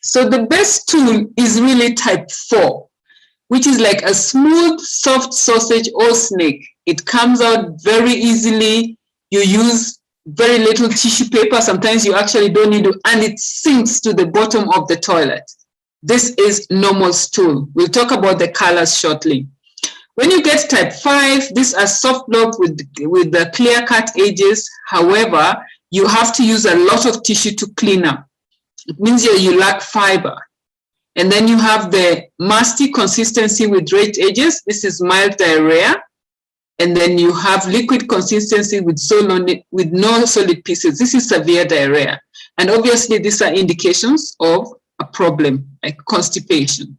So the best tool is really type 4, which is like a smooth, soft sausage or snake. It comes out very easily. You use very little tissue paper. Sometimes you actually don't need to, and it sinks to the bottom of the toilet. This is normal stool. We'll talk about the colors shortly. When you get type 5, these are soft blobs with the clear-cut edges. However, you have to use a lot of tissue to clean up. It means you lack fiber. And then you have the musty consistency with raised edges. This is mild diarrhea. And then you have liquid consistency with no solid pieces. This is severe diarrhea. And obviously, these are indications of a problem like constipation.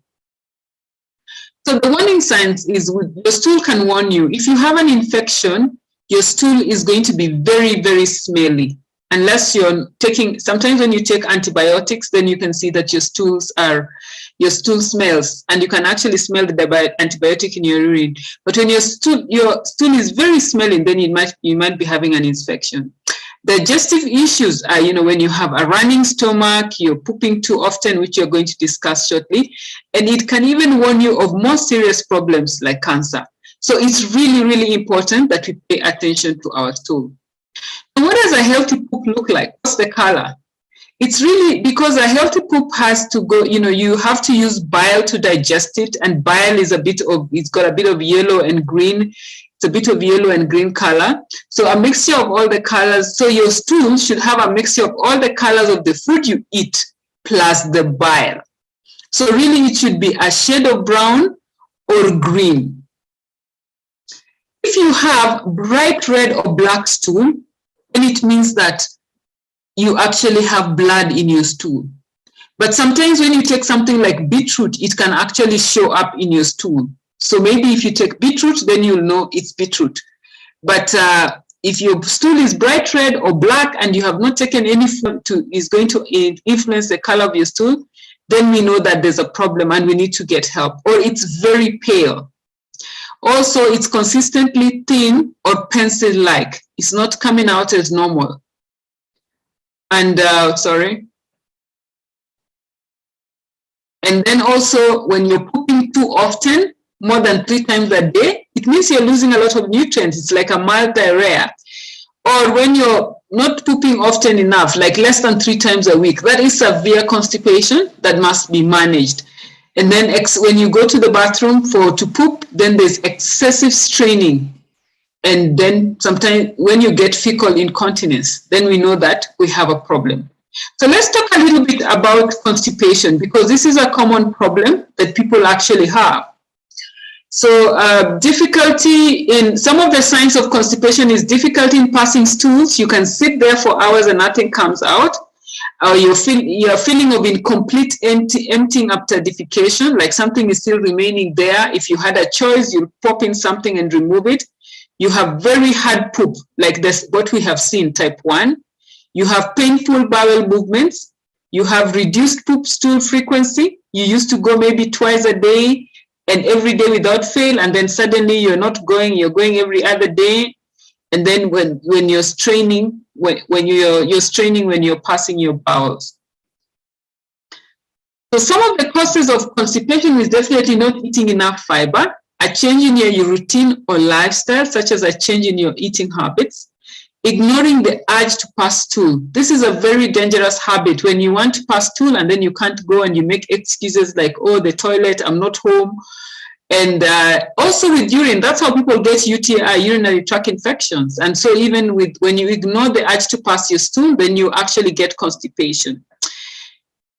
So the warning signs is your stool can warn you. If you have an infection, your stool is going to be very, very smelly. Unless you're taking, sometimes when you take antibiotics, then you can see that your stool smells, and you can actually smell the antibiotic in your urine. But when your stool is very smelly, then you might be having an infection. Digestive issues are, when you have a running stomach, you're pooping too often, which you're going to discuss shortly, and it can even warn you of more serious problems like cancer. So it's really, really important that we pay attention to our stool. And what does a healthy poop look like? What's the color? It's really because a healthy poop has to go, you have to use bile to digest it, and bile is it's got a bit of yellow and green. It's a bit of yellow and green color. So a mixture of all the colors. So your stool should have a mixture of all the colors of the food you eat plus the bile. So really it should be a shade of brown or green. If you have bright red or black stool, then it means that you actually have blood in your stool. But sometimes when you take something like beetroot, it can actually show up in your stool. So maybe if you take beetroot, then you'll know it's beetroot. But if your stool is bright red or black and you have not taken any food is going to influence the color of your stool, then we know that there's a problem and we need to get help. Or it's very pale. Also, it's consistently thin or pencil-like. It's not coming out as normal. And And then also when you're pooping too often, more than 3 times a day, it means you're losing a lot of nutrients. It's like a mild diarrhea. Or when you're not pooping often enough, like less than 3 times a week, that is severe constipation that must be managed. And then when you go to the bathroom to poop, then there's excessive straining. And then sometimes when you get fecal incontinence, then we know that we have a problem. So let's talk a little bit about constipation, because this is a common problem that people actually have. So difficulty in some of the signs of constipation is difficulty in passing stools. You can sit there for hours and nothing comes out. You're feeling of incomplete emptying after defecation, like something is still remaining there. If you had a choice, you'll pop in something and remove it. You have very hard poop, like this, what we have seen, type 1. You have painful bowel movements. You have reduced poop stool frequency. You used to go maybe twice a day and every day without fail, and then suddenly you're not going, you're going every other day. And then when you're straining, when you're straining when you're passing your bowels. So some of the causes of constipation is definitely not eating enough fiber, a change in your routine or lifestyle, such as a change in your eating habits, ignoring the urge to pass stool. This is a very dangerous habit when you want to pass stool and then you can't go and you make excuses like, oh, the toilet, I'm not home. And also with urine, that's how people get UTI, urinary tract infections. And so even when you ignore the urge to pass your stool, then you actually get constipation.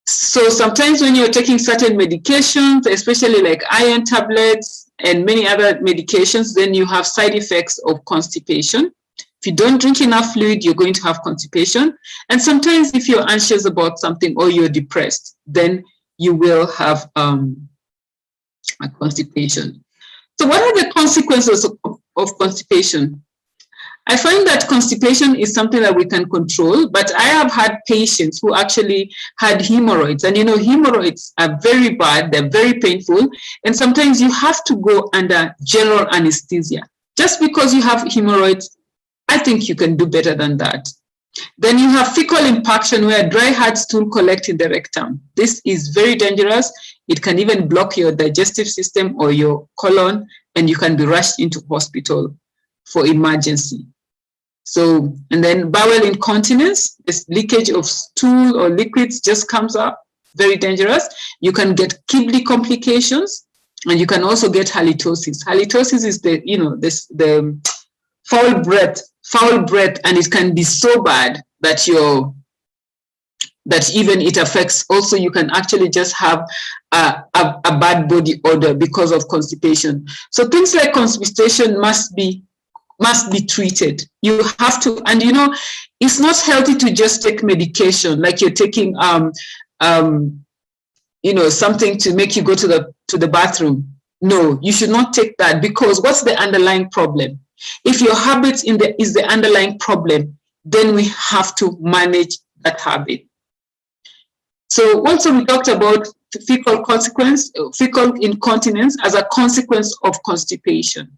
So sometimes when you're taking certain medications, especially like iron tablets and many other medications, then you have side effects of constipation. If you don't drink enough fluid, you're going to have constipation. And sometimes if you're anxious about something or you're depressed, then you will have a constipation. So what are the consequences of constipation? I find that constipation is something that we can control, but I have had patients who actually had hemorrhoids. And hemorrhoids are very bad, they're very painful, and sometimes you have to go under general anesthesia. Just because you have hemorrhoids, I think you can do better than that. Then you have fecal impaction, where dry hard stool collect in the rectum. This is very dangerous. It can even block your digestive system or your colon, and you can be rushed into hospital for emergency. So, and then bowel incontinence, this leakage of stool or liquids just comes up, very dangerous. You can get kidney complications, and you can also get halitosis. Halitosis is the, the foul breath, and it can be so bad that even it affects. Also, you can actually just have a bad body odor because of constipation. So things like constipation must be treated. You have to, and it's not healthy to just take medication like you're taking something to make you go to the bathroom. No, you should not take that, because what's the underlying problem? If your habit is the underlying problem, then we have to manage that habit. So also we talked about fecal incontinence as a consequence of constipation.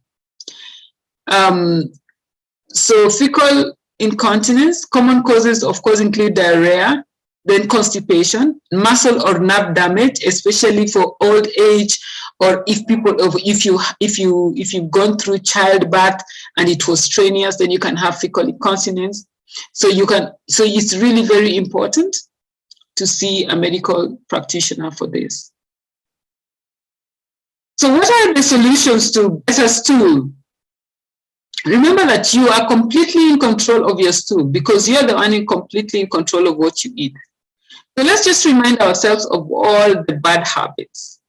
So fecal incontinence, common causes of course include diarrhea, then constipation, muscle or nerve damage, especially for old age, or if you've gone through childbirth and it was strenuous, then you can have fecal incontinence. So it's really very important to see a medical practitioner for this. So what are the solutions to better stool? Remember that you are completely in control of your stool, because you're the one completely in control of what you eat. So let's just remind ourselves of all the bad habits.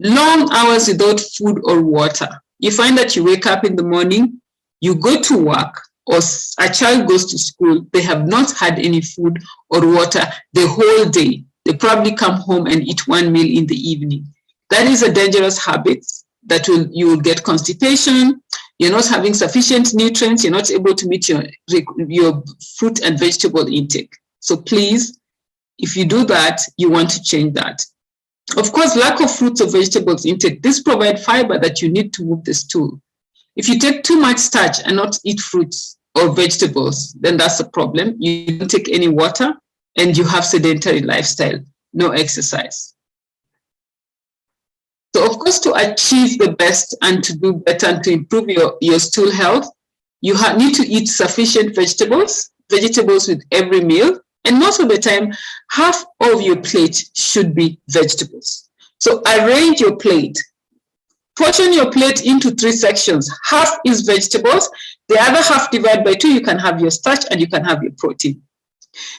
Long hours without food or water. You find that you wake up in the morning, you go to work, or a child goes to school, they have not had any food or water the whole day. They probably come home and eat one meal in the evening. That is a dangerous habit that you will get constipation. You're not having sufficient nutrients. You're not able to meet your fruit and vegetable intake. So please, if you do that, you want to change that. Of course, lack of fruits or vegetables intake. This provides fiber that you need to move the stool. If you take too much starch and not eat fruits or vegetables, then that's a problem. You don't take any water and you have sedentary lifestyle, no exercise. So of course, to achieve the best and to do better and to improve your stool health, you need to eat sufficient vegetables with every meal. And most of the time, half of your plate should be vegetables. So arrange your plate. Portion your plate into 3 sections. Half is vegetables. The other half, divide by 2. You can have your starch and you can have your protein.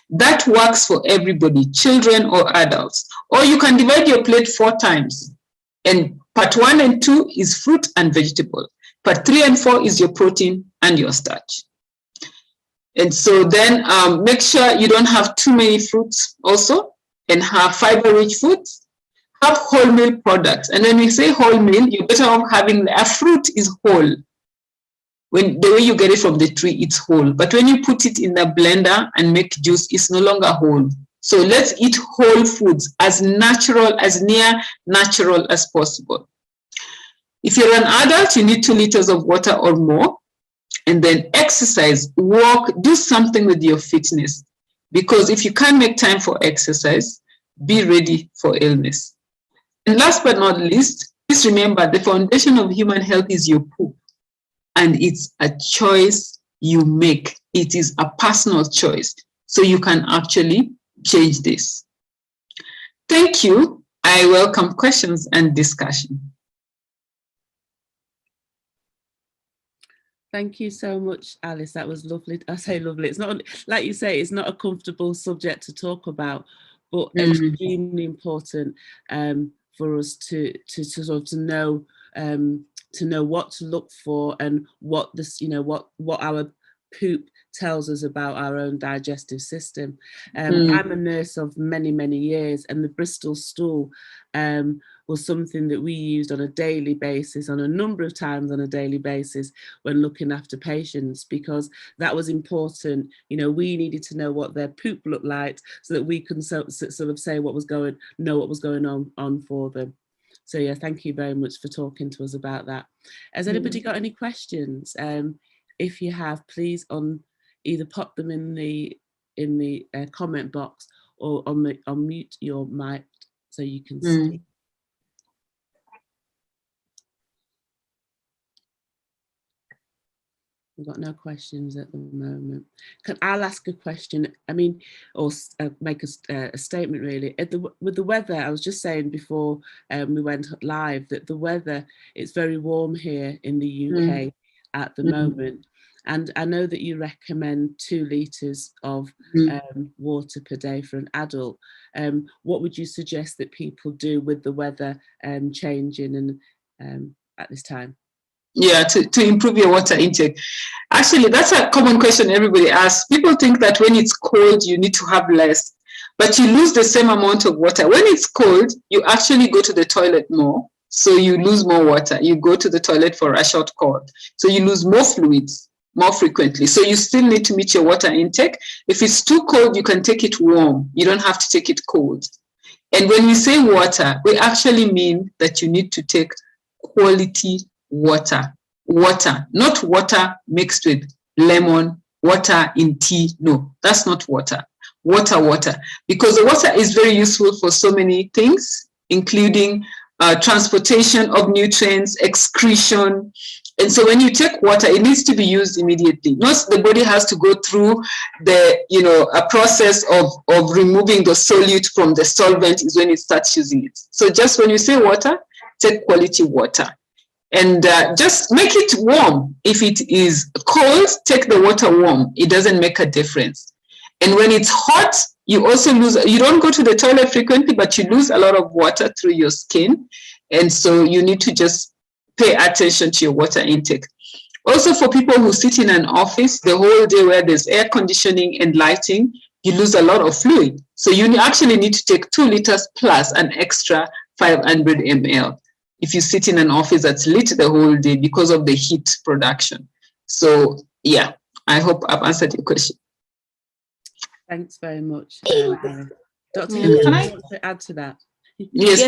That works for everybody, children or adults. Or you can divide your plate 4 times. And part 1 and 2 is fruit and vegetable. Part 3 and 4 is your protein and your starch. And so then make sure you don't have too many fruits also, and have fiber-rich foods. Have whole meal products. And when we say whole meal, you're better off having a fruit is whole. When the way you get it from the tree, it's whole. But when you put it in the blender and make juice, it's no longer whole. So let's eat whole foods as natural, as near natural as possible. If you're an adult, you need 2 liters of water or more. And then exercise, walk, do something with your fitness. Because if you can't make time for exercise, be ready for illness. And last but not least, please remember the foundation of human health is your poop. And it's a choice you make. It is a personal choice. So you can actually change this. Thank you. I welcome questions and discussion. Thank you so much, Alice. That was lovely. I say lovely. It's not, like you say, it's not a comfortable subject to talk about, but extremely important for us to sort of know what to look for and what this, what our poop tells us about our own digestive system. I'm a nurse of many, many years, and the Bristol stool was something that we used on a daily basis, on a number of times on a daily basis when looking after patients, because that was important. We needed to know what their poop looked like so that we can sort of say know what was going on for them. So yeah, thank you very much for talking to us about that. Has anybody got any questions? If you have, please either pop them in the in the comment box or unmute your mic so you can speak. We've got no questions at the moment. I'll ask a question, I mean, or make a statement really. With the weather, I was just saying before we went live that the weather, it's very warm here in the UK at the moment. And I know that you recommend 2 litres of water per day for an adult. What would you suggest that people do with the weather changing and at this time? Yeah, to improve your water intake. Actually, that's a common question everybody asks. People think that when it's cold, you need to have less, but you lose the same amount of water. When it's cold, you actually go to the toilet more, so you lose more water. You go to the toilet for a short call, so you lose more fluids more frequently. So you still need to meet your water intake. If it's too cold, you can take it warm. You don't have to take it cold. And when we say water, we actually mean that you need to take quality water, not water mixed with lemon, water in tea. No, that's not water. Water, because the water is very useful for so many things, including transportation of nutrients, excretion. And so when you take water, it needs to be used immediately. Not the body has to go through a process of removing the solute from the solvent is when it starts using it. So just when you say water, take quality water. And just make it warm. If it is cold, take the water warm. It doesn't make a difference. And when it's hot, you also lose, you don't go to the toilet frequently, but you lose a lot of water through your skin. And so you need to just pay attention to your water intake. Also for people who sit in an office the whole day where there's air conditioning and lighting, you lose a lot of fluid. So you actually need to take 2 liters plus an extra 500 ml. If you sit in an office that's lit the whole day because of the heat production. So yeah, I hope I've answered your question. Thanks very much. Dr. Hibbert, can I want to add to that? Yes.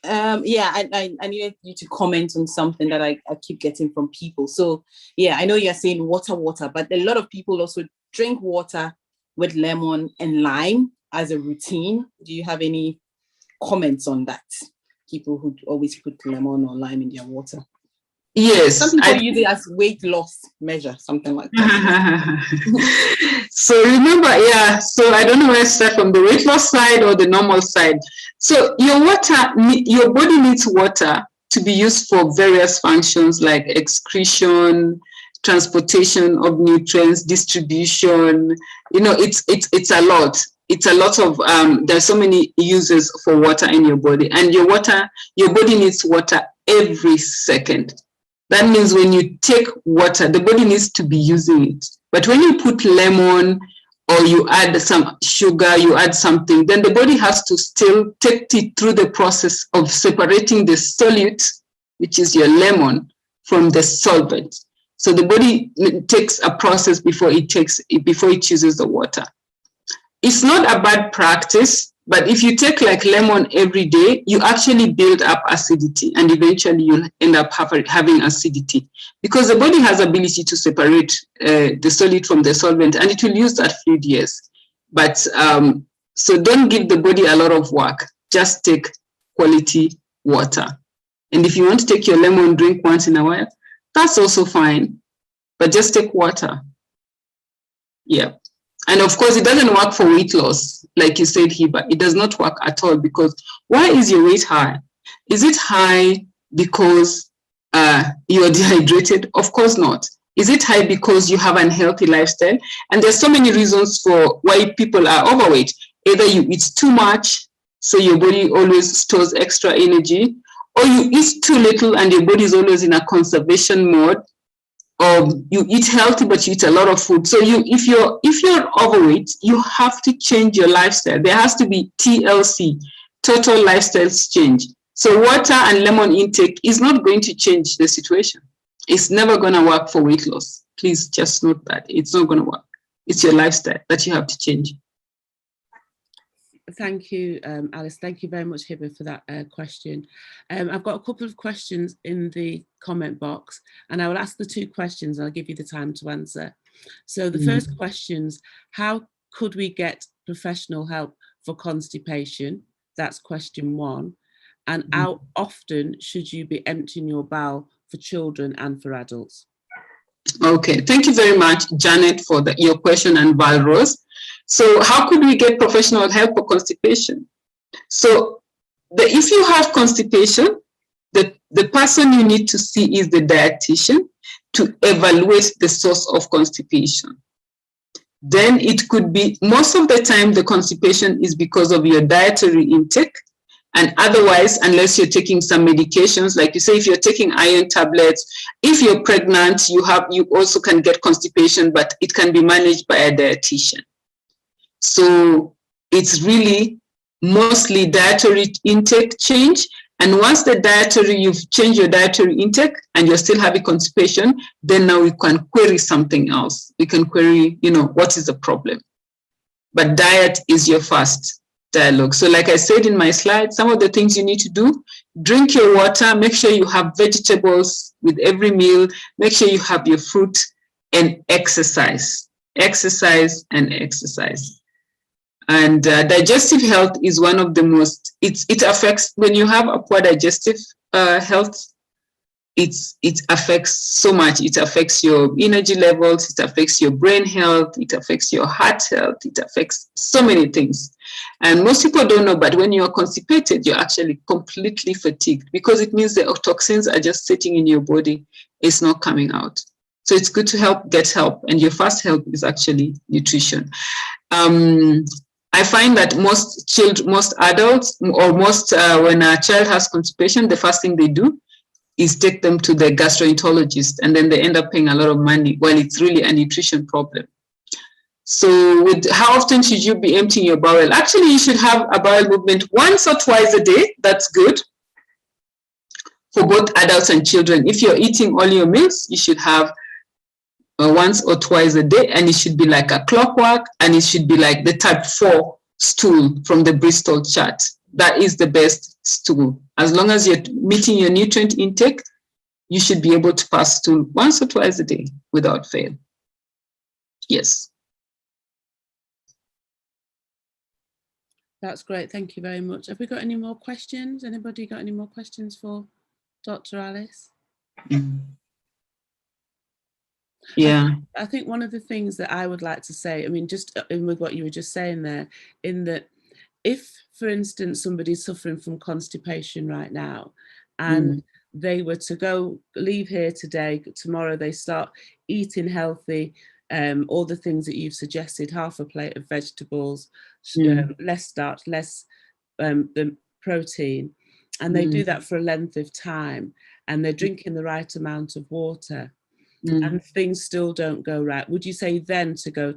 I needed you to comment on something that I keep getting from people. So yeah, I know you're saying water, but a lot of people also drink water with lemon and lime as a routine. Do you have any comments on that? People who always put lemon or lime in their water. Yes. Some people use it as weight loss measure, something like that. So remember, so I don't know where to start, from the weight loss side or the normal side. So your body needs water to be used for various functions like excretion, transportation of nutrients, distribution. It's a lot. It's a lot of, there's so many uses for water in your body, and your body needs water every second. That means when you take water, the body needs to be using it. But when you put lemon or you add some sugar, you add something, then the body has to still take it through the process of separating the solute, which is your lemon, from the solvent. So the body takes a process before it chooses the water. It's not a bad practice, but if you take like lemon every day, you actually build up acidity, and eventually you'll end up having acidity, because the body has ability to separate the solid from the solvent, and it will use that fluid, yes. But so don't give the body a lot of work. Just take quality water. And if you want to take your lemon drink once in a while, that's also fine, but just take water. Yeah. And of course, it doesn't work for weight loss, like you said, Hiba. It does not work at all, because why is your weight high? Is it high because you're dehydrated? Of course not. Is it high because you have an unhealthy lifestyle? And there's so many reasons for why people are overweight. Either you eat too much, so your body always stores extra energy, or you eat too little and your body is always in a conservation mode. You eat healthy, but you eat a lot of food. So if you're overweight, you have to change your lifestyle. There has to be TLC, total lifestyle change. So water and lemon intake is not going to change the situation. It's never going to work for weight loss. Please just note that. It's not going to work. It's your lifestyle that you have to change. Thank you, Alice. Thank you very much, Hiba, for that question. I've got a couple of questions in the comment box, and I will ask the 2 questions and I'll give you the time to answer. So the first question's, how could we get professional help for constipation? That's question one. And how often should you be emptying your bowel for children and for adults? Okay, thank you very much, Janet, for your question, and Valrose. So how could we get professional help for constipation? So if you have constipation, the person you need to see is the dietitian to evaluate the source of constipation. Then it could be, most of the time, the constipation is because of your dietary intake. And otherwise, unless you're taking some medications, like you say, if you're taking iron tablets, if you're pregnant, you also can get constipation, but it can be managed by a dietitian. So it's really mostly dietary intake change. And once you've changed your dietary intake and you're still having constipation, then now we can query something else. We can query, what is the problem? But diet is your first dialogue. So like I said in my slide, some of the things you need to do: drink your water, make sure you have vegetables with every meal, make sure you have your fruit, and exercise. Exercise and exercise. And digestive health is one of the most, it affects, when you have a poor digestive health, it affects so much. It affects your energy levels, it affects your brain health, it affects your heart health, it affects so many things. And most people don't know, but when you are constipated, you're actually completely fatigued, because it means the toxins are just sitting in your body. It's not coming out. So it's good to get help. And your first help is actually nutrition. I find that most adults, or when a child has constipation, the first thing they do is take them to the gastroenterologist, and then they end up paying a lot of money while it's really a nutrition problem. So how often should you be emptying your bowel? Actually, you should have a bowel movement once or twice a day. That's good for both adults and children. If you're eating all your meals, you should have once or twice a day, and it should be like a clockwork, and it should be like the type 4 stool from the Bristol chart. That is the best stool. As long as you're meeting your nutrient intake, you should be able to pass stool once or twice a day without fail. Yes. That's great. Thank you very much. Have we got any more questions? Anybody got any more questions for Dr. Alice? Yeah. I think one of the things that I would like to say, I mean, just in with what you were just saying there, in that if, for instance, somebody's suffering from constipation right now, and they were to leave here today, tomorrow they start eating healthy, all the things that you've suggested, half a plate of vegetables, less starch, less the protein, and they do that for a length of time, and they're drinking the right amount of water, and things still don't go right, would you say then to go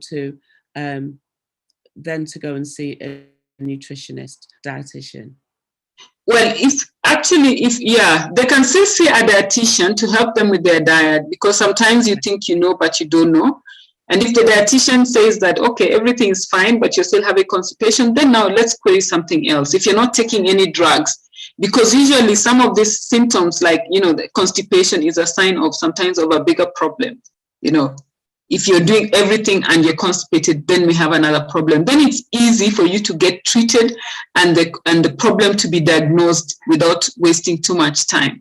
and see a nutritionist, dietitian? Well, they can still see a dietitian to help them with their diet, because sometimes you think you know, but you don't know. And if the dietitian says that, okay, everything is fine, but you're still having constipation, then now let's query something else. If you're not taking any drugs, because usually some of these symptoms, like, the constipation is a sign of sometimes of a bigger problem. If you're doing everything and you're constipated, then we have another problem. Then it's easy for you to get treated and the problem to be diagnosed without wasting too much time.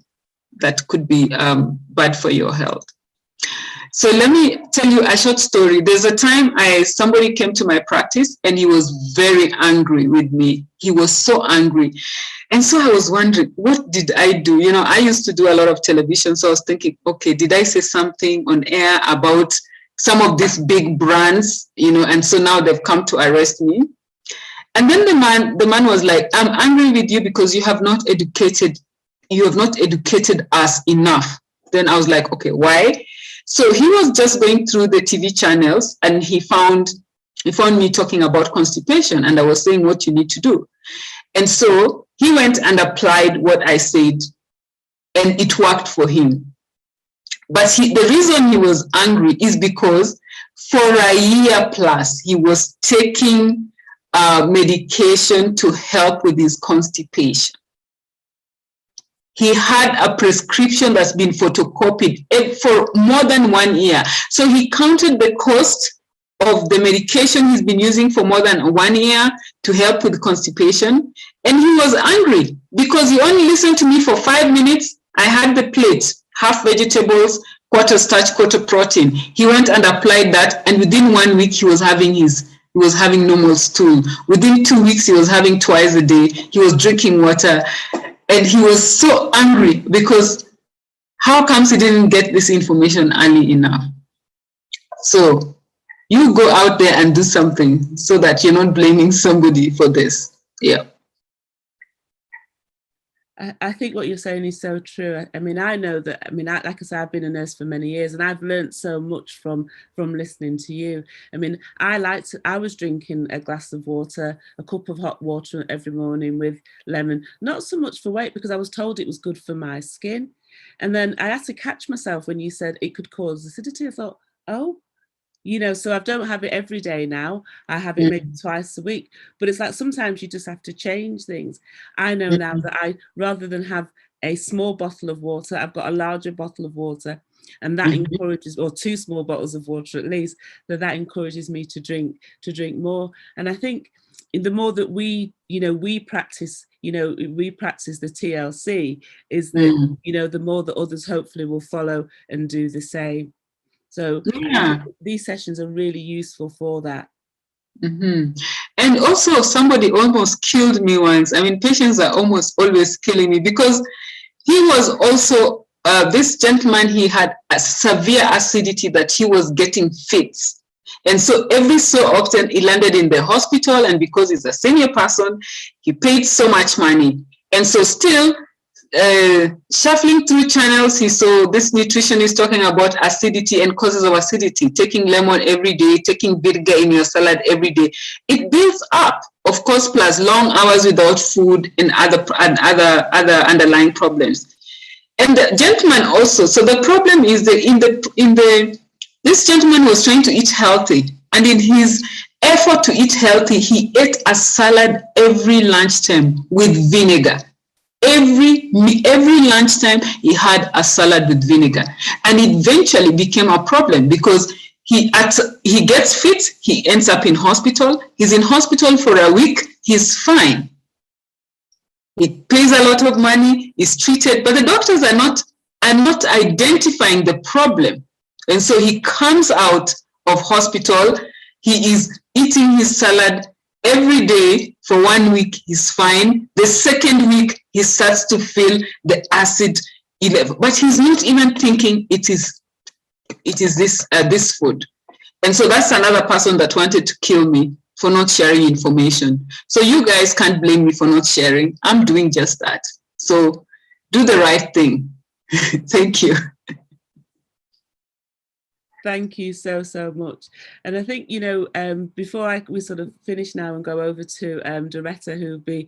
That could be bad for your health. So let me tell you a short story. There's a time somebody came to my practice and he was very angry with me. He was so angry. And so I was wondering, what did I do? I used to do a lot of television. So I was thinking, okay, did I say something on air about some of these big brands, and so now they've come to arrest me? And then the man was like, I'm angry with you because you have not educated us enough. Then I was like, okay, why? So he was just going through the TV channels and he found me talking about constipation, and I was saying what you need to do. And so he went and applied what I said, and it worked for him. But the reason he was angry is because for a year plus, he was taking medication to help with his constipation. He had a prescription that's been photocopied for more than 1 year. So he counted the cost of the medication he's been using for more than 1 year to help with constipation. And he was angry because he only listened to me for 5 minutes. I had the plate, half vegetables, quarter starch, quarter protein. He went and applied that, and within 1 week he was having normal stool. Within 2 weeks he was having twice a day. He was drinking water, and he was so angry because how comes he didn't get this information early enough? So you go out there and do something so that you're not blaming somebody for this. Yeah. I think what you're saying is so true. I mean, I know that, like I said, I've been a nurse for many years, and I've learned so much from listening to you. I mean, I was drinking a glass of water, a cup of hot water every morning with lemon, not so much for weight, because I was told it was good for my skin. And then I had to catch myself when you said it could cause acidity. I thought, oh, so I don't have it every day now. I have it maybe twice a week. But it's like sometimes you just have to change things. I know now that rather than have a small bottle of water, I've got a larger bottle of water, and that encourages, or 2 small bottles of water at least, that encourages me to drink more. And I think the more that we practice, we practice the TLC, is that, the more that others hopefully will follow and do the same. So these sessions are really useful for that. And also, somebody almost killed me once. I mean, patients are almost always killing me, because he was also, this gentleman, he had a severe acidity that he was getting fits. And so every so often he landed in the hospital, and because he's a senior person, he paid so much money. And so still, shuffling through channels, he saw this nutritionist talking about acidity and causes of acidity, taking lemon every day, taking vinegar in your salad every day. It builds up, of course, plus long hours without food and other underlying problems. And the gentleman also, so the problem is that this gentleman was trying to eat healthy, and in his effort to eat healthy, he ate a salad every lunchtime with vinegar. Every lunchtime he had a salad with vinegar, and it eventually became a problem because he gets fit, he ends up in hospital. He's in hospital for a week, he's fine. He pays a lot of money, he's treated, but the doctors are not identifying the problem. And so he comes out of hospital, he is eating his salad every day for 1 week, he's fine. The second week, he starts to feel the acid level, but he's not even thinking it is this food. And so that's another person that wanted to kill me for not sharing information. So you guys can't blame me for not sharing. I'm doing just that. So do the right thing. Thank you. Thank you so much. And I think, before we sort of finish now and go over to Doretta, who will be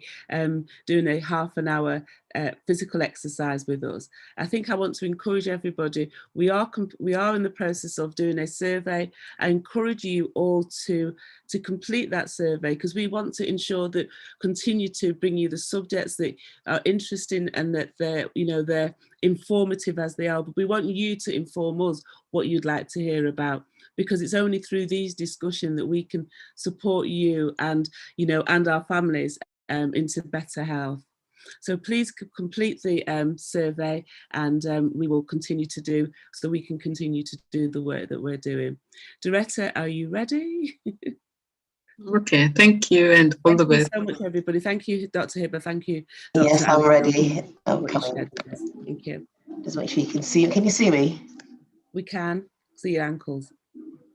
doing a half an hour physical exercise with us, I think I want to encourage everybody. We are in the process of doing a survey. I encourage you all to complete that survey, because we want to ensure that continue to bring you the subjects that are interesting and that they're informative as they are, but we want you to inform us what you'd like to hear about, because it's only through these discussions that we can support you and our families into better health. So please complete the survey, and we will continue to do, so we can continue to do the work that we're doing. Doretta, are you ready? Okay, thank you, and all the best. Thank you so much, everybody. Thank you, Dr. Hibber. Thank you, Dr. Yes, I'm ready. I'm coming. Thank you. Just make sure you can see. Can you see me? We can see your ankles.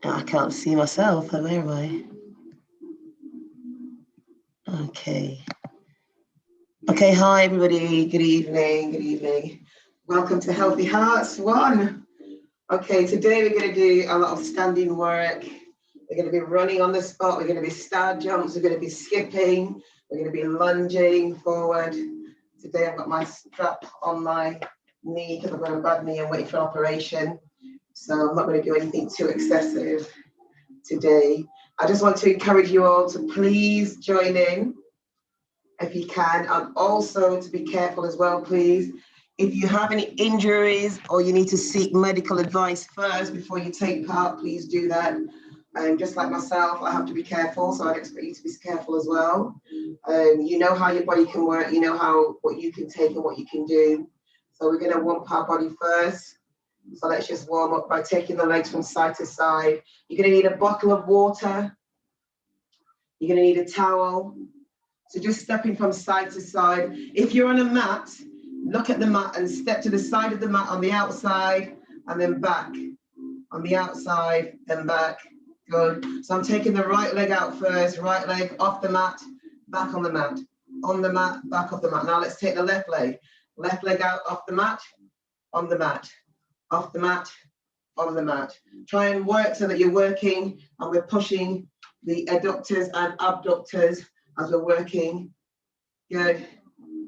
I can't see myself. Where am I? Okay. Okay, hi everybody. Good evening. Welcome to Healthy Hearts 1. Okay, today we're going to do a lot of standing work. We're going to be running on the spot. We're going to be star jumps. We're going to be skipping. We're going to be lunging forward. Today I've got my strap on my knee because I've got a bad knee and waiting for an operation. So I'm not going to do anything too excessive today. I just want to encourage you all to please join in if you can, and also to be careful as well, please. If you have any injuries or you need to seek medical advice first before you take part, please do that. And just like myself, I have to be careful, so I'd expect you to be careful as well. You know how your body can work, you know what you can take and what you can do. So we're going to warm up our body first. So let's just warm up by taking the legs from side to side. You're going to need a bottle of water. You're going to need a towel. So just stepping from side to side. If you're on a mat, look at the mat and step to the side of the mat on the outside and then back. On the outside, then back. Good. So I'm taking the right leg out first, right leg off the mat, back on the mat, back off the mat. Now let's take the left leg out off the mat, on the mat, off the mat, on the mat. Try and work so that you're working and we're pushing the adductors and abductors as we're working. Good.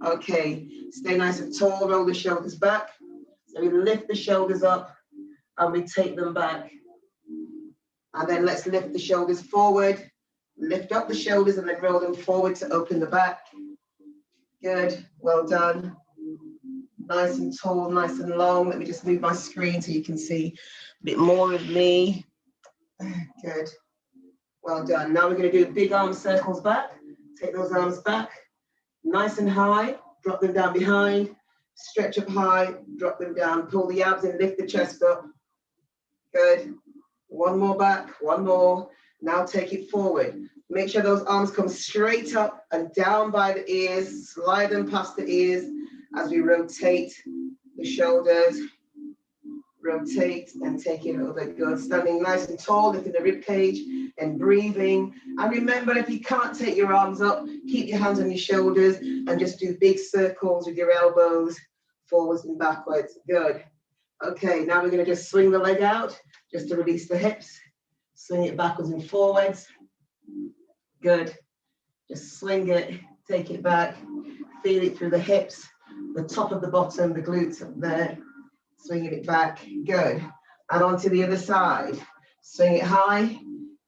Okay. Stay nice and tall, roll the shoulders back. So we lift the shoulders up and we take them back. And then let's lift the shoulders forward, lift up the shoulders and then roll them forward to open the back. Good, well done. Nice and tall, nice and long. Let me just move my screen so you can see a bit more of me. Good, well done. Now we're gonna do big arm circles back. Take those arms back, nice and high, drop them down behind, stretch up high, drop them down, pull the abs and lift the chest up. Good. One more back, one more. Now take it forward. Make sure those arms come straight up and down by the ears. Slide them past the ears as we rotate the shoulders. Rotate and take it over. Good. Standing nice and tall, lifting the rib cage and breathing. And remember, if you can't take your arms up, keep your hands on your shoulders and just do big circles with your elbows forwards and backwards. Good. Okay, now we're going to just swing the leg out just to release the hips. Swing it backwards and forwards. Good. Just swing it, take it back, feel it through the hips, the top of the bottom, the glutes up there. Swinging it back. Good. And onto the other side. Swing it high,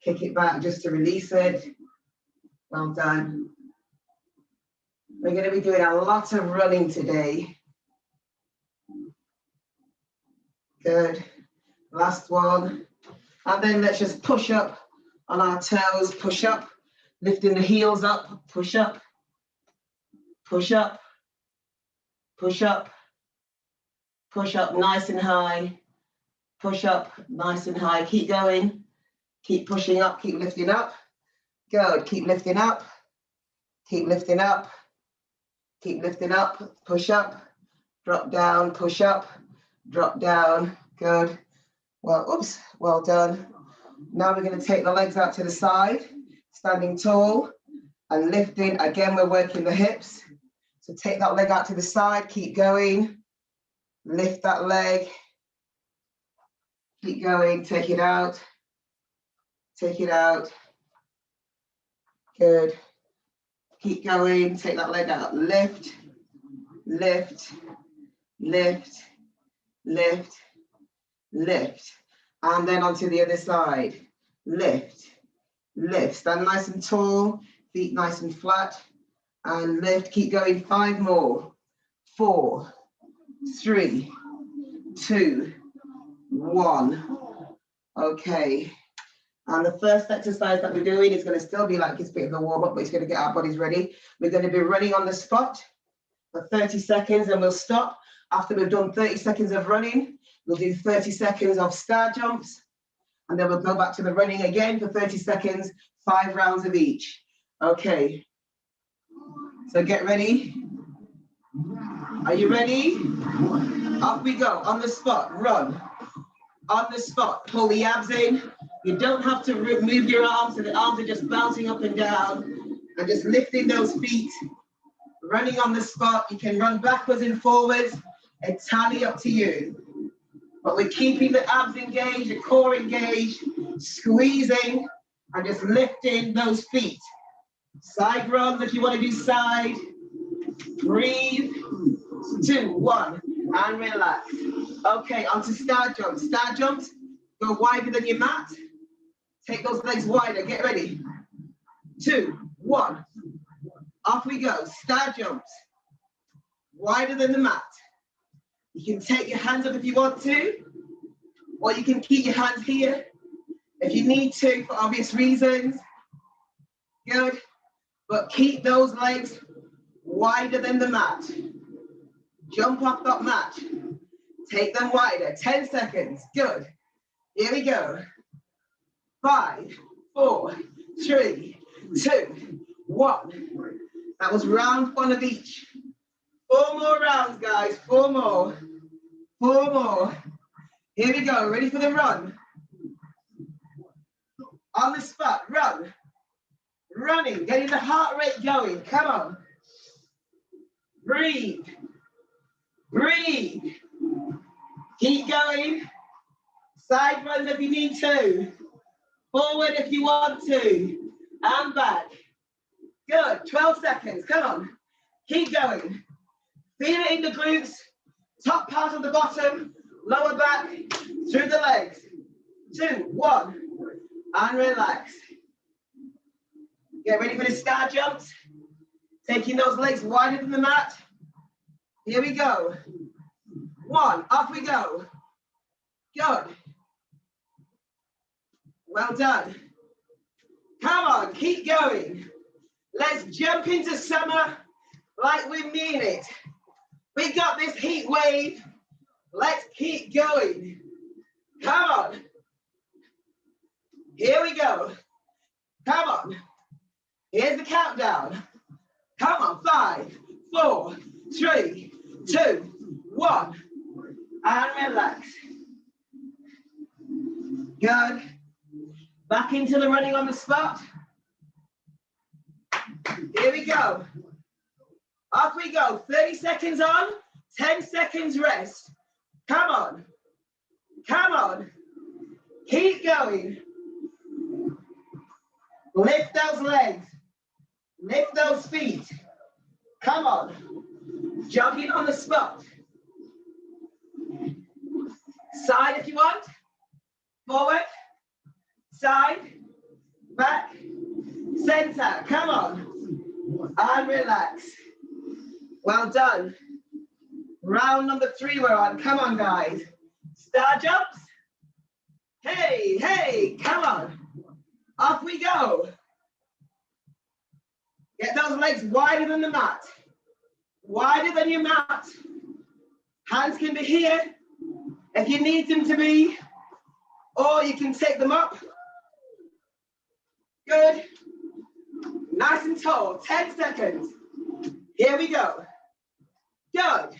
kick it back just to release it. Well done. We're going to be doing a lot of running today. Good. Last one. And then let's just push up on our toes, push up, lifting the heels up, push up, push up, push up, push up nice and high, push up nice and high. Keep going, keep pushing up, keep lifting up. Good. Keep lifting up, keep lifting up, keep lifting up, push up, drop down, push up, drop down. Good. Well, oops, well done. Now we're going to take the legs out to the side, standing tall and lifting. Again, we're working the hips. So take that leg out to the side, keep going. Lift that leg. Keep going, take it out. Take it out. Good. Keep going, take that leg out. Lift, lift, lift, lift, lift. And then onto the other side. Lift, lift. Stand nice and tall, feet nice and flat. And lift, keep going. 5 more. 4, 3, 2, 1. Okay. And the first exercise that we're doing is going to still be like it's a bit of a warm up, but it's going to get our bodies ready. We're going to be running on the spot for 30 seconds and we'll stop. After we've done 30 seconds of running, we'll do 30 seconds of star jumps. And then we'll go back to the running again for 30 seconds, 5 rounds of each. Okay. So get ready. Are you ready? Off we go. On the spot, run. On the spot, pull the abs in. You don't have to move your arms, so the arms are just bouncing up and down and just lifting those feet. Running on the spot, you can run backwards and forwards, entirely up to you. But we're keeping the abs engaged, the core engaged, squeezing and just lifting those feet. Side runs if you want to do side. Breathe. 2, 1, and relax. Okay, onto star jumps. Star jumps, go wider than your mat. Take those legs wider, get ready. 2, 1, off we go. Star jumps, wider than the mat. You can take your hands up if you want to, or you can keep your hands here. if you need to, for obvious reasons. Good. But keep those legs wider than the mat. Jump off that mat. Take them wider. 10 seconds. Good. Here we go. 5, 4, 3, 2, 1. That was round 1 of each. 4 more rounds, guys. 4 more. 4 more. Here we go. Ready for the run? On the spot. Run. Running. Getting the heart rate going. Come on. Breathe. Breathe. Keep going. Side runs if you need to. Forward if you want to. And back. Good. 12 seconds. Come on. Keep going. Feel it in the glutes. Top part of the bottom. Lower back. Through the legs. 2, 1. And relax. Get ready for the star jumps. Taking those legs wider than the mat. Here we go. 1. Off we go. Good. Well done. Come on, keep going. Let's jump into summer like we mean it. We got this heat wave. Let's keep going. Come on. Here we go. Come on. Here's the countdown. Come on. 5, 4, 3, 2, 1. And relax. Good. Back into the running on the spot. Here we go. Off we go. 30 seconds on, 10 seconds rest. Come on. Come on. Keep going. Lift those legs. Lift those feet. Come on. Jogging on the spot. Side if you want. Forward. Side. Back. Center. Come on. And relax. Well done. Round number 3 we're on. Come on, guys. Star jumps. Hey, hey, come on. Off we go. Get those legs wider than the mat. Wider than your mat. Hands can be here if you need them to be, or you can take them up. Good. Nice and tall. 10 seconds. Here we go. Good.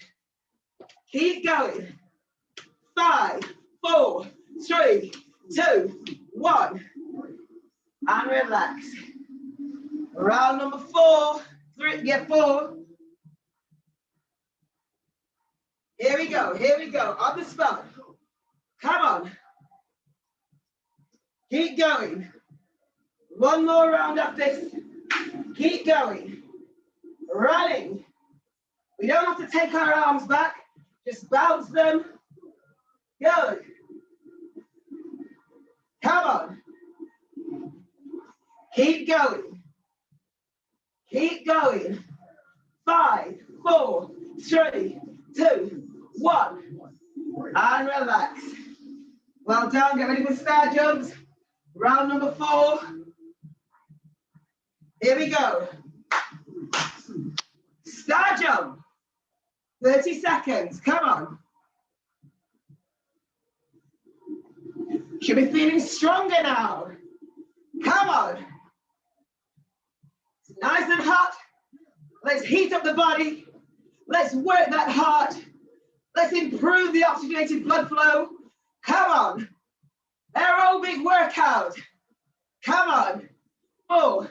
Keep going. 5, 4, 3, 2, 1. And relax. Round number 4. 4. Here we go. Here we go. On the spot. Come on. Keep going. 1 more round of this. Keep going. Running. We don't have to take our arms back. Just bounce them. Good. Come on. Keep going. Keep going. 5, 4, 3, 2, 1. And relax. Well done. Get ready for star jumps. Round number 4. Here we go. Star jump. 30 seconds. Come on. Should be feeling stronger now. Come on. It's nice and hot. Let's heat up the body. Let's work that heart. Let's improve the oxygenated blood flow. Come on. Aerobic workout. Come on. 4,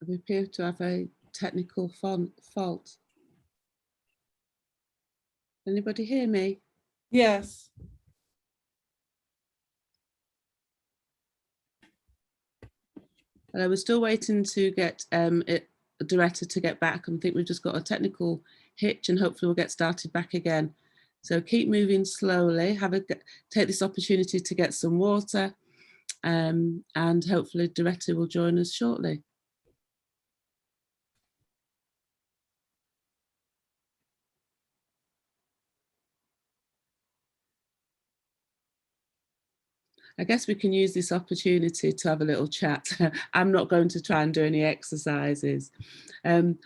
We appear to have a technical fault. Anybody hear me? Yes. We're still waiting to get Doretta to get back. I think we've just got a technical hitch, and hopefully we'll get started back again. So keep moving slowly. Take this opportunity to get some water, and hopefully Doretta will join us shortly. I guess we can use this opportunity to have a little chat. I'm not going to try and do any exercises. Does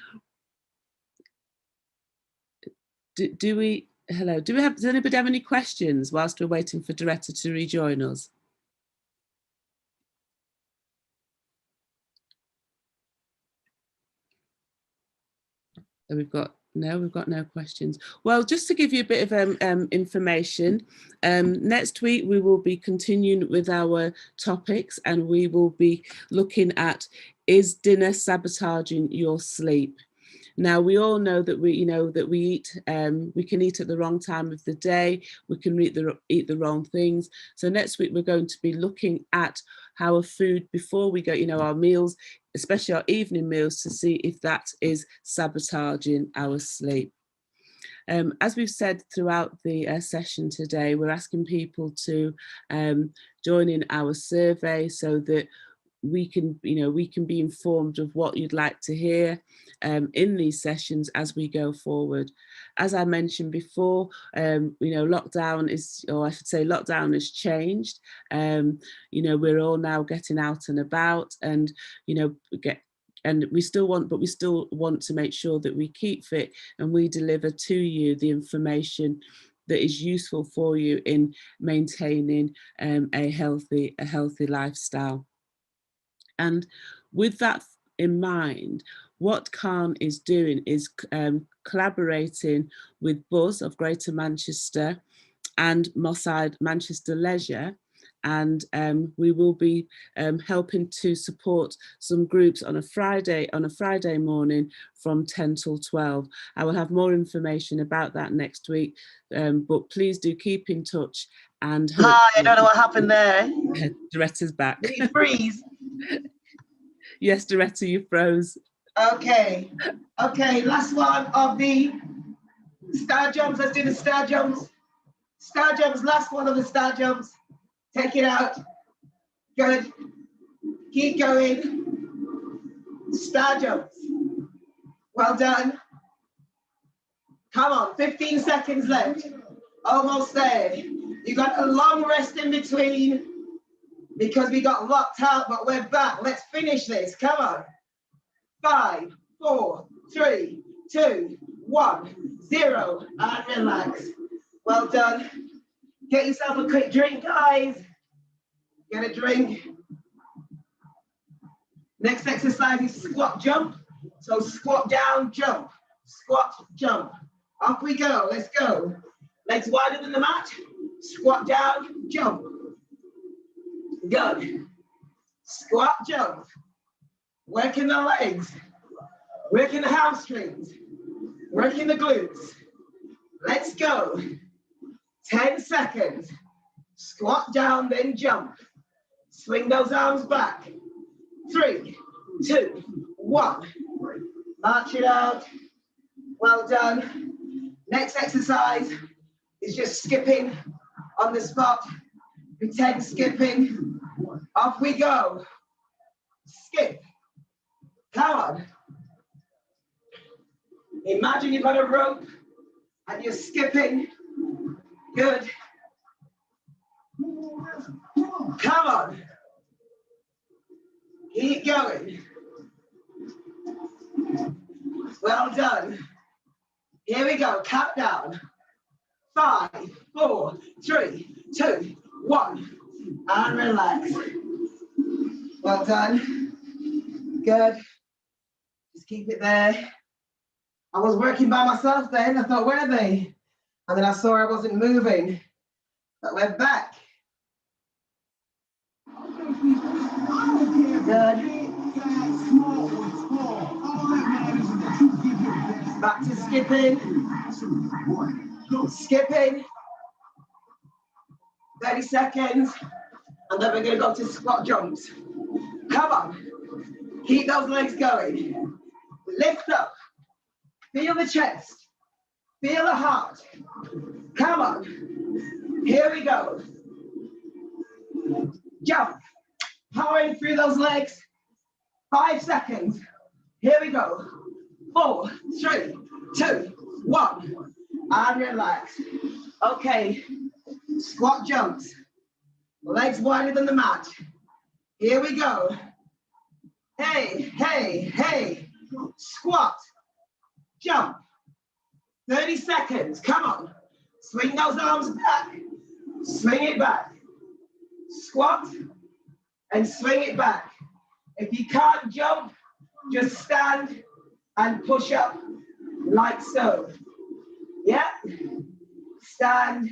anybody have any questions whilst we're waiting for Doretta to rejoin us? So we've got no questions. Well, just to give you a bit of information, next week we will be continuing with our topics, and we will be looking at, is dinner sabotaging your sleep? Now, we all know that we can eat at the wrong time of the day, we can eat the wrong things. So next week we're going to be looking at how a food before we go, our meals, especially our evening meals, to see if that is sabotaging our sleep. As we've said throughout the session today, we're asking people to join in our survey so that we can be informed of what you'd like to hear in these sessions as we go forward. As I mentioned before, lockdown has changed. We're all now getting out and about, and we still want to make sure that we keep fit and we deliver to you the information that is useful for you in maintaining a healthy lifestyle. And with that in mind, what CAHN is doing is collaborating with Buzz of Greater Manchester and Mossad Manchester Leisure, and we will be helping to support some groups on a Friday morning from 10 till 12. I will have more information about that next week, but please do keep in touch. And hi, I don't know what happened there. Doretta's back. Did it freeze? Yes, Doretta, you froze. Okay, last one of the star jumps. Let's do the star jumps. Star jumps, last one of the star jumps. Take it out. Good. Keep going. Star jumps. Well done. Come on, 15 seconds left. Almost there. You got a long rest in between because we got locked out, but we're back. Let's finish this. Come on. 5, 4, 3, 2, 1, 0, and relax. Well done. Get yourself a quick drink, guys. Get a drink. Next exercise is squat jump. So squat down, jump. Squat, jump. Off we go. Let's go. Legs wider than the mat. Squat down, jump. Good. Squat, jump. Working the legs. Working the hamstrings. Working the glutes. Let's go. 10 seconds. Squat down, then jump. Swing those arms back. 3, 2, 1. March it out. Well done. Next exercise is just skipping on the spot. Pretend skipping. Off we go. Skip. Come on. Imagine you've got a rope and you're skipping. Good. Come on. Keep going. Well done. Here we go. Countdown. 5, 4, 3, 2, 1. And relax. Well done. Good. Just keep it there. I was working by myself then. I thought, where are they? And then I saw I wasn't moving. But we're back. Good. Back to skipping. Skipping. 30 seconds. And then we're going to go to squat jumps. Come on. Keep those legs going. Lift up. Feel the chest. Feel the heart. Come on. Here we go. Jump. Powering through those legs. 5 seconds. Here we go. 4, 3, 2, 1. And relax. Okay. Squat jumps. Legs wider than the mat. Here we go. Hey, hey, hey. Squat. Jump. 30 seconds. Come on. Swing those arms back. Swing it back. Squat and swing it back. If you can't jump, just stand and push up like so. Yeah. Stand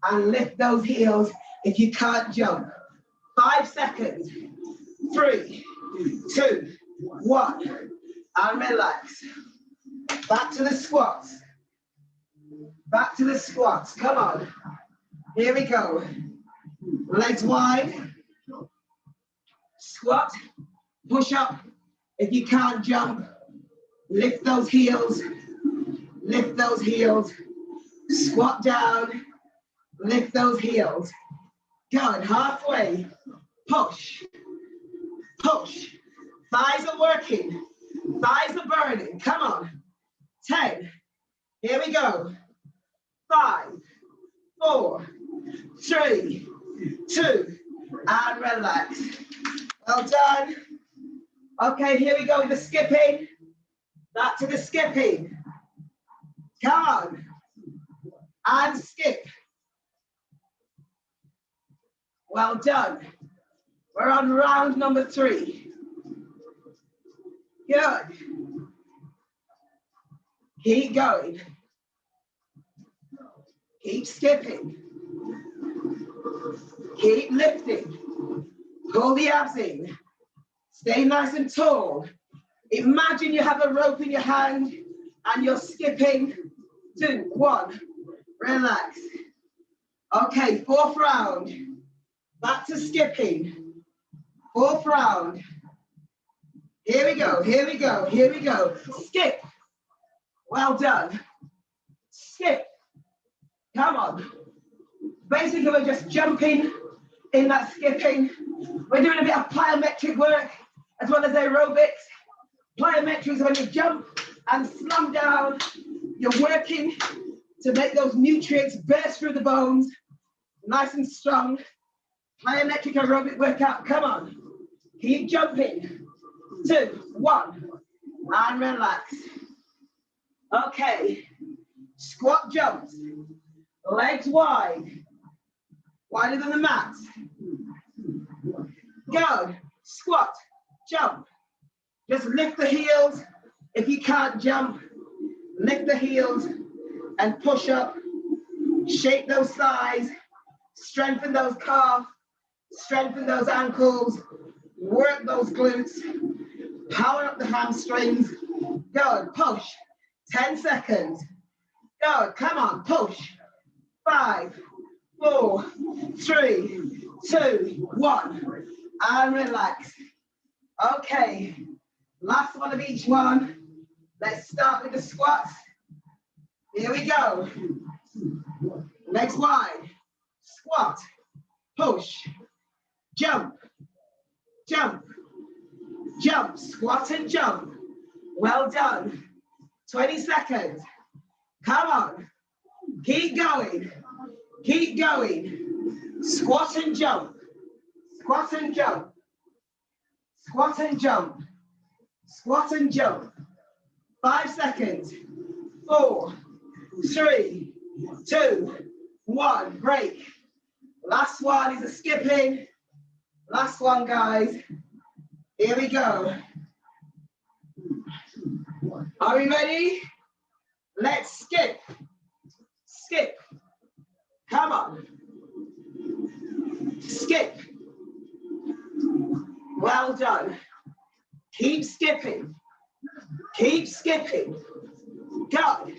and lift those heels if you can't jump. 5 seconds. 3, 2, 1. And relax. Back to the squats. Back to the squats. Come on. Here we go. Legs wide. Squat. Push up. If you can't jump, lift those heels. Lift those heels. Squat down. Lift those heels. Good. Halfway. Push. Push. Thighs are working. Thighs are burning. Come on. 10. Here we go. 5, 4, 3, 2, and relax. Well done. Okay, here we go with the skipping. Back to the skipping. Come on. And skip. Well done. We're on round number 3. Good. Keep going. Keep skipping. Keep lifting. Pull the abs in. Stay nice and tall. Imagine you have a rope in your hand and you're skipping. 2, 1. Relax. Okay, 4th round. Back to skipping. 4th round. Here we go, here we go, here we go. Skip. Well done. Skip. Come on. Basically, we're just jumping in that skipping. We're doing a bit of plyometric work as well as aerobics. Plyometrics, when you jump and slam down, you're working to make those nutrients burst through the bones, nice and strong. Plyometric aerobic workout, come on. Keep jumping. 2, 1, and relax. Okay, squat jumps, legs wide, wider than the mat. Good, squat, jump. Just lift the heels. If you can't jump, lift the heels and push up. Shape those thighs, strengthen those calves, strengthen those ankles, work those glutes, power up the hamstrings. Good, push. 10 seconds. Good, come on, push. 5, 4, 3, 2, 1, and relax. Okay, last one of each one. Let's start with the squats. Here we go. Legs wide. Squat. Push. Jump. Jump. Jump. Squat and jump. Well done. 20 seconds. Come on. Keep going. Keep going. Squat and jump. Squat and jump. Squat and jump. Squat and jump. 5 seconds. 4, 3, 2, 1. Break. Last one is a skipping. Last one, guys. Here we go. Are we ready? Let's skip. Skip. Come on. Skip. Well done. Keep skipping. Keep skipping. Go.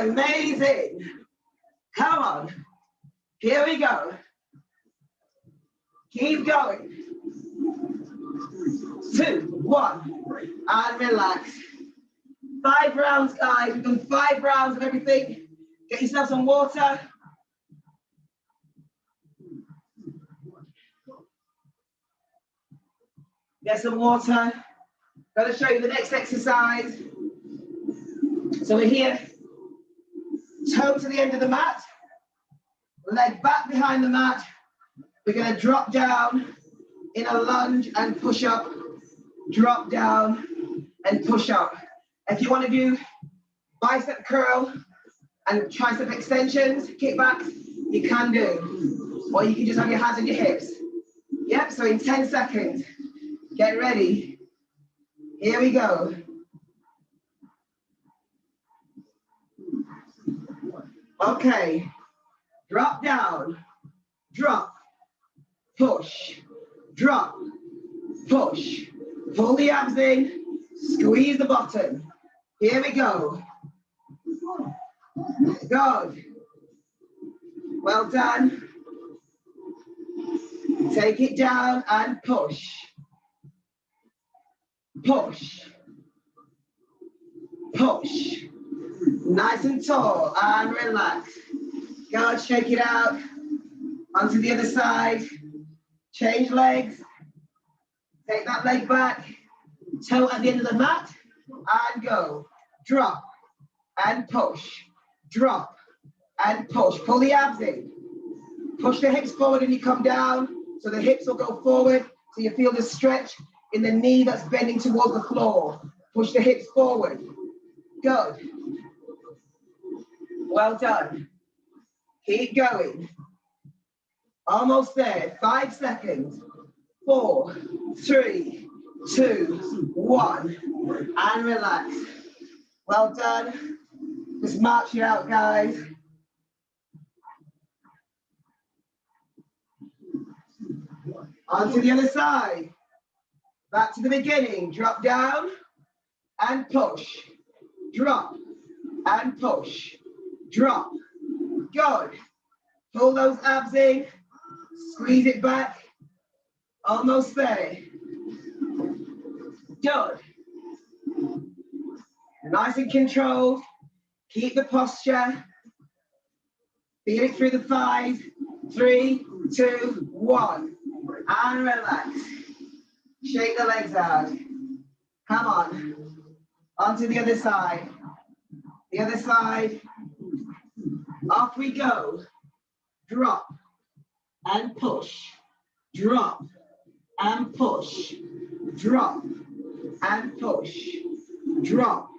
Amazing. Come on. Here we go. Keep going. 2, 1, and relax. 5 rounds, guys. We've done 5 rounds of everything. Get yourself some water. Get some water. Going to show you the next exercise. So we're here. Toe to the end of the mat. Leg back behind the mat. We're going to drop down in a lunge and push up. Drop down and push up. If you want to do bicep curl and tricep extensions, kickbacks, you can do. Or you can just have your hands on your hips. Yep, so in 10 seconds, get ready. Here we go. Okay, drop down, drop, push, drop, push. Pull the abs in, squeeze the bottom. Here we go. Good. Well done. Take it down and push. Push. Push. Nice and tall and relax. Go, shake it out. Onto the other side. Change legs. Take that leg back. Toe at the end of the mat. And go. Drop and push. Drop and push. Pull the abs in. Push the hips forward and you come down. So the hips will go forward. So you feel the stretch in the knee that's bending towards the floor. Push the hips forward. Good. Well done. Keep going. Almost there. 5 seconds. 4, 3, 2, 1. And relax. Well done. Just march it out, guys. On to the other side. Back to the beginning. Drop down and push. Drop and push. Drop. Good. Pull those abs in. Squeeze it back. Almost there. Good. Nice and controlled. Keep the posture. Feel it through the thighs. 3, 2, 1. And relax. Shake the legs out. Come on. Onto the other side. The other side. Off we go. Drop and push. Drop and push. Drop and push. Drop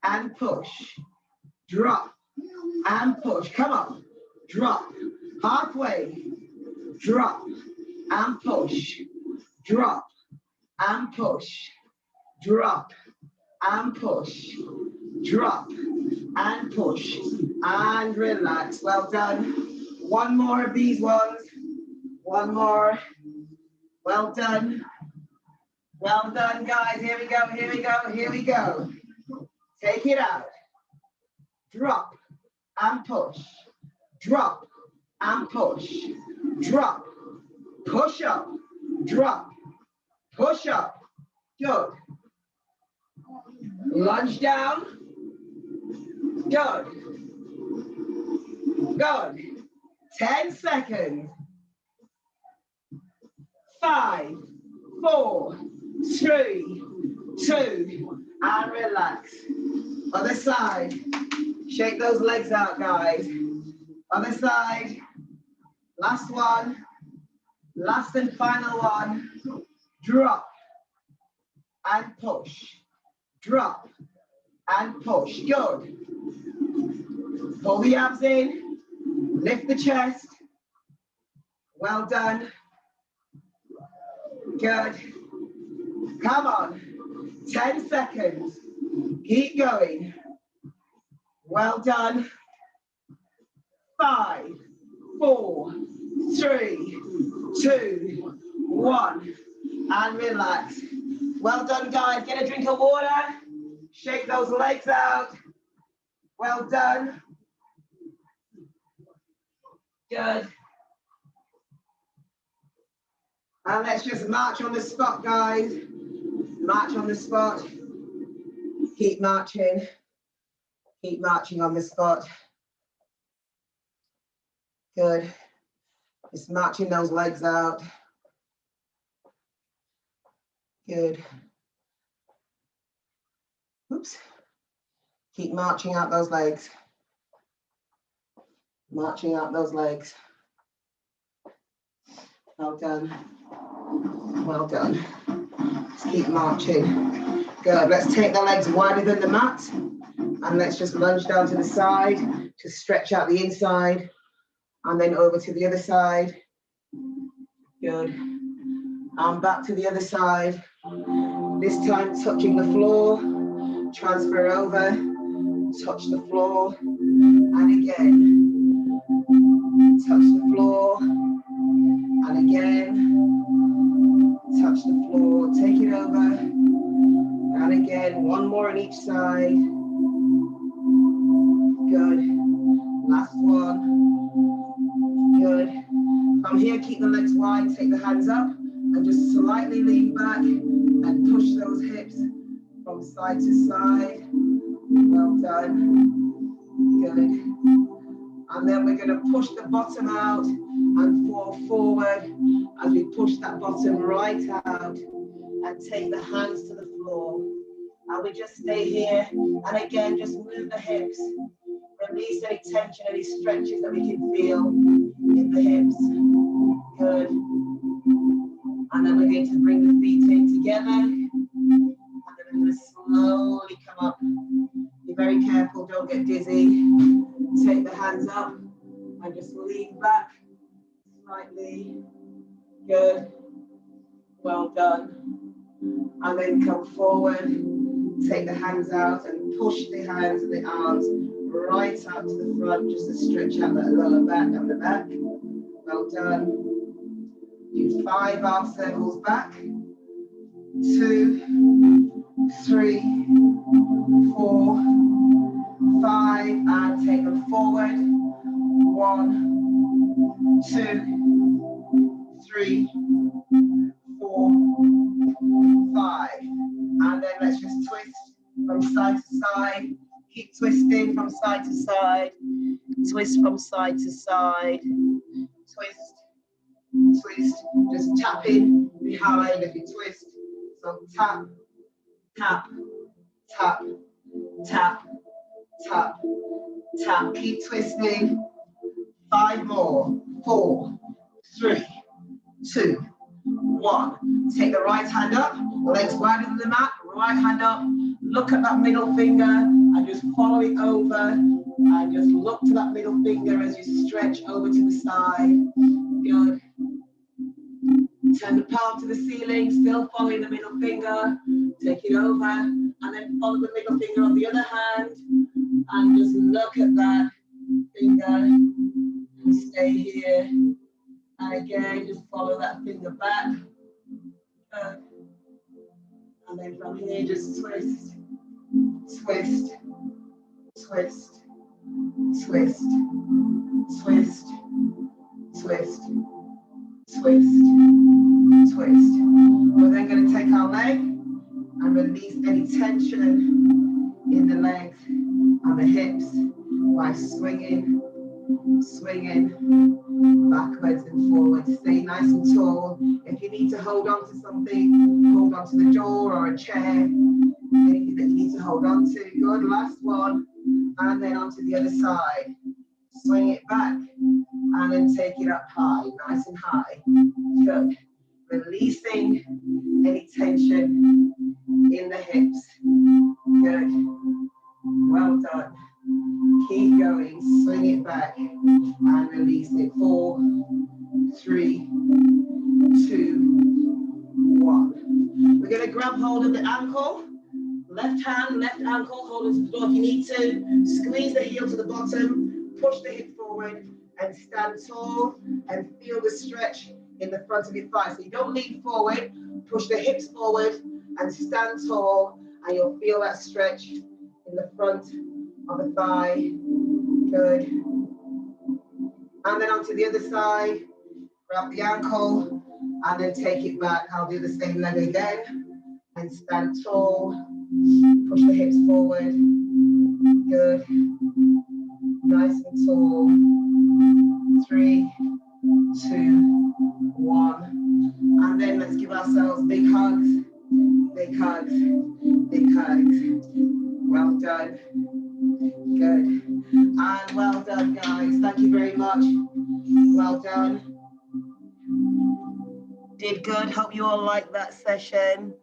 and push. Drop and push. Come on. Drop. Halfway. Drop and push. Drop and push. Drop and push. Drop and push. And relax. Well done. One more of these ones. One more. Well done. Well done, guys. Here we go. Here we go. Here we go. Take it out. Drop and push. Drop and push. Drop. Push up. Drop. Push up. Good. Lunge down. Good. Good. 10 seconds. 5, 4, 3, 2, and relax. Other side. Shake those legs out, guys. Other side. Last one. Last and final one. Drop and push. Drop and push. Good. Pull the abs in. Lift the chest. Well done. Good. Come on. 10 seconds. Keep going. Well done. 5, 4, 3, 2, 1. And relax. Well done, guys. Get a drink of water. Shake those legs out. Well done. Good. And let's just march on the spot, guys. March on the spot. Keep marching. Keep marching on the spot. Good. Just marching those legs out. Good. Oops. Keep marching out those legs. Marching out those legs. Well done. Well done. Let's keep marching. Good. Let's take the legs wider than the mat. And let's just lunge down to the side to stretch out the inside. And then over to the other side. Good. And back to the other side. This time touching the floor. Transfer over. Touch the floor. And again. Touch the floor. And again. Touch the floor. Take it over. And again. One more on each side. Good. Last one. Good. From here, keep the legs wide, take the hands up, and just slightly lean back and push those hips from side to side. Well done. Good. And then we're going to push the bottom out and fall forward as we push that bottom right out and take the hands to the floor. And we just stay here. And again, just move the hips. Release any tension, any stretches that we can feel in the hips. Good. And then we're going to bring the feet in together. And then we're going to slowly come up. Be very careful, don't get dizzy. Take the hands up and just lean back slightly. Good. Well done. And then come forward. Take the hands out and push the hands and the arms right out to the front, just to stretch out that lower back and the back. Well done. Do 5 half circles back. 2, 3, 4, 5, and take them forward. 1, 2, 3, 4, 5. And then let's just twist from side to side. Keep twisting from side to side. Twist from side to side. Twist, twist. Just tapping behind if you twist. So tap, tap, tap, tap, tap, tap. Keep twisting. 5 more. 4, 3, 2, 1. Take the right hand up. Legs wider than the mat. Right hand up. Look at that middle finger and just follow it over and just look to that middle finger as you stretch over to the side. Good. Turn the palm to the ceiling, still following the middle finger. Take it over and then follow the middle finger on the other hand and just look at that finger and stay here. And again, just follow that finger back. Good. And then from here, just twist, twist, twist, twist, twist, twist, twist, twist. We're then going to take our leg and release any tension in the legs and the hips by swinging, swinging backwards and forwards. Stay nice and tall. If you need to hold on to something, hold on to the door or a chair, anything that you need to hold on to. Good, last one. And then onto the other side. Swing it back and then take it up high, nice and high. Good. Releasing any tension in the hips. Good. Well done. Keep going, swing it back and release it. 4, 3, 2, 1. We're going to grab hold of the ankle. Left hand, left ankle, hold onto the floor if you need to. Squeeze the heel to the bottom, push the hip forward and stand tall and feel the stretch in the front of your thigh. So you don't lean forward, push the hips forward and stand tall And you'll feel that stretch in the front of the thigh. Good. And then onto the other side, grab the ankle and then take it back. I'll do the same leg again and stand tall. Push the hips forward. Good. Nice and tall. 3, 2, 1. And then let's give ourselves big hugs, big hugs, big hugs. Well done. Good. And well done, guys. Thank you very much. Well done. Did good. Hope you all liked that session.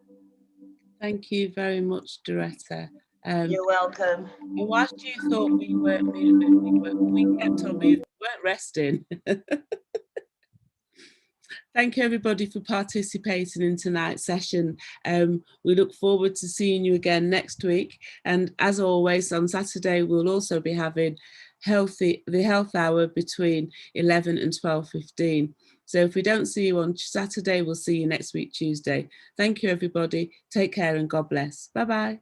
Thank you very much, Doretta. You're welcome. And whilst you thought we kept on moving, we weren't resting. Thank you everybody for participating in tonight's session. We look forward to seeing you again next week. And as always, on Saturday, we'll also be having the health hour between 11 and 12:15. So if we don't see you on Saturday, we'll see you next week, Tuesday. Thank you, everybody. Take care and God bless. Bye-bye.